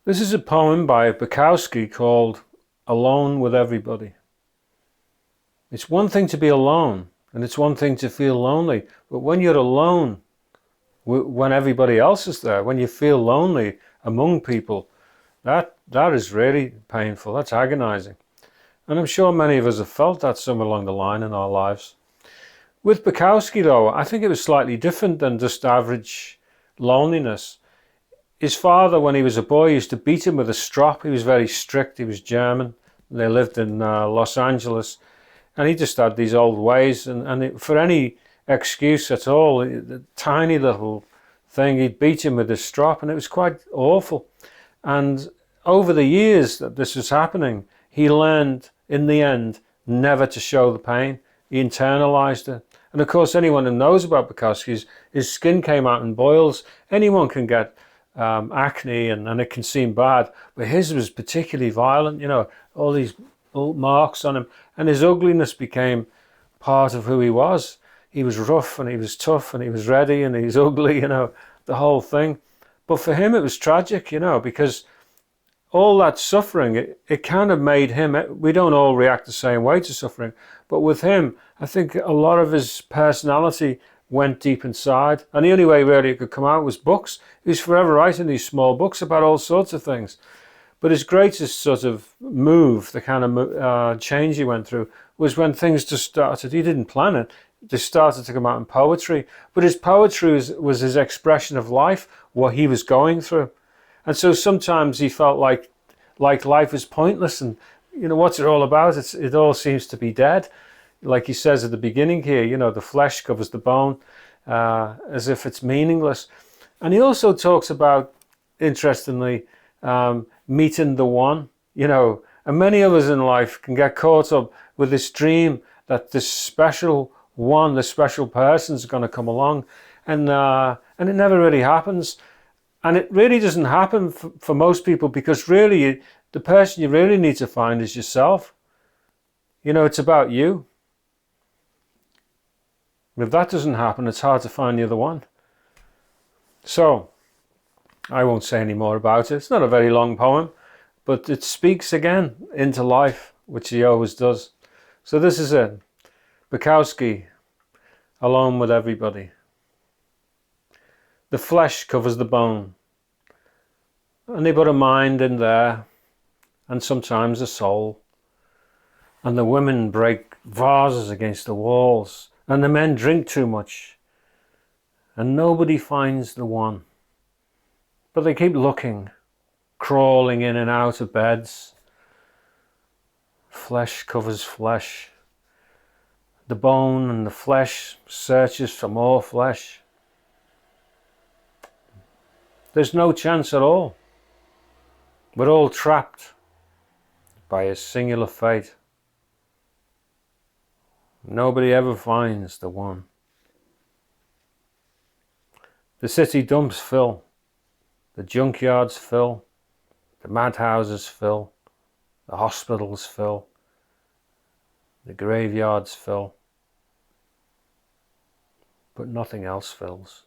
This is a poem by Bukowski called Alone with Everybody. It's one thing to be alone, and it's one thing to feel lonely, but when you're alone, when everybody else is there, when you feel lonely among people, that is really painful, that's agonising. And I'm sure many of us have felt that somewhere along the line in our lives. With Bukowski though, I think it was slightly different than just average loneliness. His father, when he was a boy, used to beat him with a strop. He was very strict. He was German. They lived in Los Angeles. And he just had these old ways. For any excuse at all, the tiny little thing, he'd beat him with a strop. And it was quite awful. And over the years that this was happening, he learned, in the end, never to show the pain. He internalized it. And of course, anyone who knows about Bukowski, his skin came out in boils. Anyone can get acne and it can seem bad, but his was particularly violent, you know, all these marks on him, and his ugliness became part of who he was. He was rough and he was tough and he was ready and he's ugly, you know, the whole thing. But for him it was tragic, you know, because all that suffering, it kind of made him, we don't all react the same way to suffering, but with him, I think a lot of his personality went deep inside, and the only way really it could come out was books. He was forever writing these small books about all sorts of things. But his greatest sort of move, the kind of change he went through, was when things just started. He didn't plan it. They started to come out in poetry. But his poetry was his expression of life, what he was going through. And so sometimes he felt like life is pointless, and you know, what's it all about? It all seems to be dead. Like he says at the beginning here, you know, the flesh covers the bone, as if it's meaningless. And he also talks about, interestingly, meeting the one, you know, and many of us in life can get caught up with this dream that this special one, this special person is going to come along, and it never really happens. And it really doesn't happen for most people, because really the person you really need to find is yourself. You know, it's about you. If that doesn't happen, it's hard to find the other one. So, I won't say any more about it. It's not a very long poem, but it speaks again into life, which he always does. So this is it. Bukowski, Alone with Everybody. The flesh covers the bone, and they put a mind in there, and sometimes a soul. And the women break vases against the walls, and the men drink too much, and nobody finds the one. But they keep looking, crawling in and out of beds. Flesh covers flesh. The bone and the flesh searches for more flesh. There's no chance at all. We're all trapped by a singular fate. Nobody ever finds the one. The city dumps fill, the junkyards fill, the madhouses fill, the hospitals fill, the graveyards fill, but nothing else fills.